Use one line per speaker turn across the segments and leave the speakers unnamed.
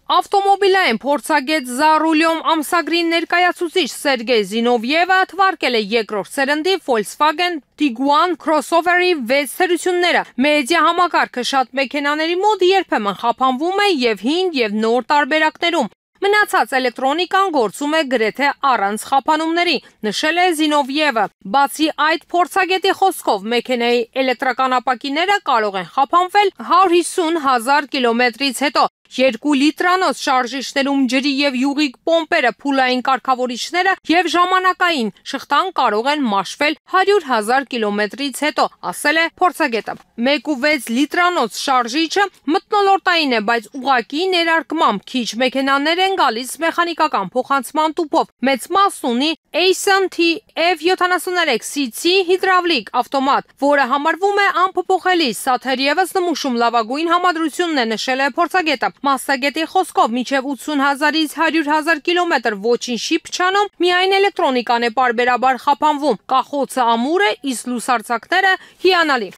Ավտոմոբիլային փորձագետ «За рулем» ամսագրի ներկայացուցիչ Սերգեյ Զինովիևը թվարկել է երկրորդ սերնդի Volkswagen Tiguan crossover-ի 6 թերությունները։ Մեդիա համակարգը շատ մեքենաների մոտ երբեմն խափանվում է եւ հին եւ նոր տարբերակներում։ Մնացած էլեկտրոնիկան գործում է գրեթե առանց խափանումների, նշել է Զինովիևը։ Բացի այդ, փորձագետի խոսքով մեքենայի էլեկտրական ապակիները կարող են խափանվել 150,000 կիլոմետրից հետո։ 2 լիտրանոց շարժիչներում ջրի եւ յուղի պոմպերը, փուլային կարգավորիչները եւ ժամանակային շղթան կարող են մաշվել 100,000 կիլոմետրից հետո, ասել է փորձագետը։ 1.6 լիտրանոց շարժիչը մթնոլորտային է, բայց ուղղակի ներարկմամբ քիչ մեքենաներ են գալիս մեխանիկական փոխանցման տուփով։ Մեծ մաս ունի Aisin TF73CC հիդրավլիկ ավտոմատ, որը համարվում է անփոփոխելի, սա թերևս նմուշում լավագույն համադրությունն է, նշել է փորձագետը։ Մասնագետի խոսքով մինչև 80,000-ից 100,000 կիլոմետր ոչինչ չի փչանում, միայն էլեկտրոնիկան է պարբերաբար խափանվում, կախոցը ամուր է, իսկ լուսարձակները հիանալի։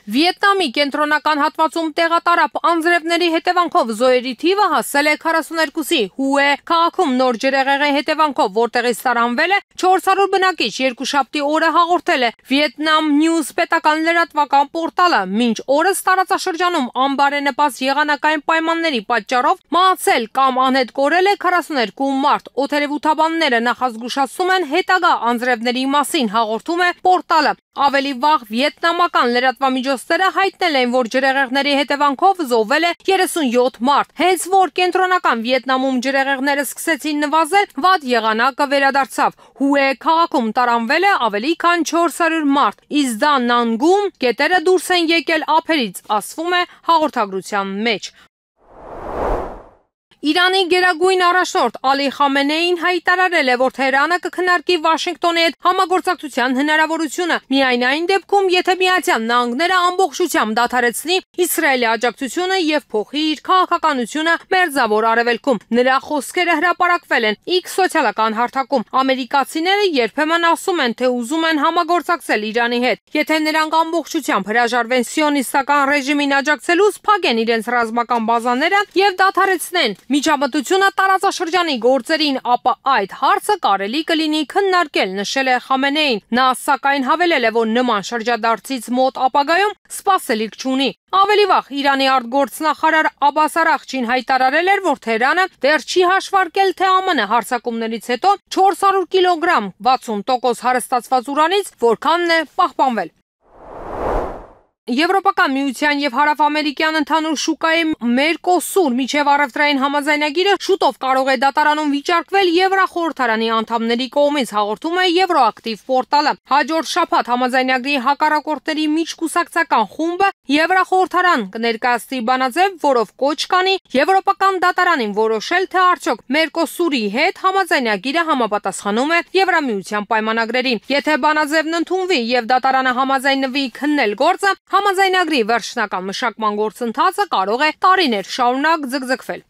Վիետնամի կենտրոնական հատվածում տեղատարապ անձրևների հետևանքով զոհերի թիվը հասել է 42-ի։ Հուե քաղաքում նոր ջրհեղեղի հետևանքով, որտեղից տարանվել է 400 բնակիչ, երկուշաբթի օրը հաղորդել է Vietnam News պետական լրատվական պորտալը։ Մինչ օրս տարածաշրջանում անբարենպաստ եղանակային պայմանների պատճառով մահացել կամ անհետ կորել է 42 մարդ։ Օդերևութաբանները նախազգուշացնում են հետագա անձրևների մասին, հաղորդում է պորտալը։ Ավելի վաղ վիետնամական լրատվամիջոցները հայտնել են, որ ջրհեղեղների հետևանքով զոհվել է 37 մարդ։ Հենց որ կենտրոնական Վիետնամում ջրհեղեղները սկսեցին նվազել, վատ եղանակը վերադարձավ։ Հուե քաղաքում տարանվել է ավելի քան 400 մարդ, իսկ Դա Նանգում գետերը դուրս են եկել ափերից, ասվում է հաղորդագրության մեջ։ Իրանի գերագույն առաջնորդ Ալի Խամենեին հայտարարել է, որ Թեհրանը կքննարկի Վաշինգտոնի հետ համագործակցության հնարավորությունը միայն այն դեպքում, եթե Միացյալ Նահանգները ամբողջությամբ դադարեցնի Իսրայելի աջակցությունը եւ փոխի իր քաղաքականությունը Մերձավոր Արևելքում։ Նրա խոսքերը հրապարակվել են X սոցիալական հարթակում։ Ամերիկացիները երբեմն ասում են, թե ուզում են համագործակցել Իրանի հետ, եթե նրանք ամբողջությամբ հրաժարվեն սիոնիստական ռեժիմին աջակցելուց, փակեն իրենց ռազմական բազաները եւ դադարեցնեն միջամտությունը տարածաշրջանի գործերին, ապա այդ հարցը կարելի կլինի քննարկել, նշել է Խամենեին։ Նա սակայն հավելել է, որ նման շրջադարձից մոտ ապագայում սպասելիք չունի։ Ավելի վաղ Իրանի արտգործնախարար Աբբաս Արաղչին հայտարարել էր, որ Թեհրանը դեռ չի հաշվարկել, թե ԱՄՆ հարձակումներից հետո 400 կիլոգրամ 60% հարստացված ուրանից որքանն է պահպանվել։ Եվրոպական միության եւ հարավամերիկյան ընդհանուր շուկայի Մերկոսուր միջև առևտրային համաձայնագիրը շուտով կարող է դատարանում վիճարկվել Եվրախորհրդարանի անդամների կողմից, հաղորդում է Եվրոակտիվ պորտալը։ Հաջորդ շաբաթ համաձայնագրի հակառակորդների միջկուսակցական խումբը Եվրախորհրդարան կներկայացնի բանաձև, որով կոչ կանի Եվրոպական դատարանին որոշել, թե արդյոք Մերկոսուրի հետ համաձայնագիրը համապատասխանում է Եվրամիության պայմանագրերին։ Եթե բանաձևն ընդունվի եւ դատարանը համաձայնվի քննել գործը, համաձայնագրի վերջնական մշակման գործընթացը կարող է տարիներ շարունակ ձգձգվել։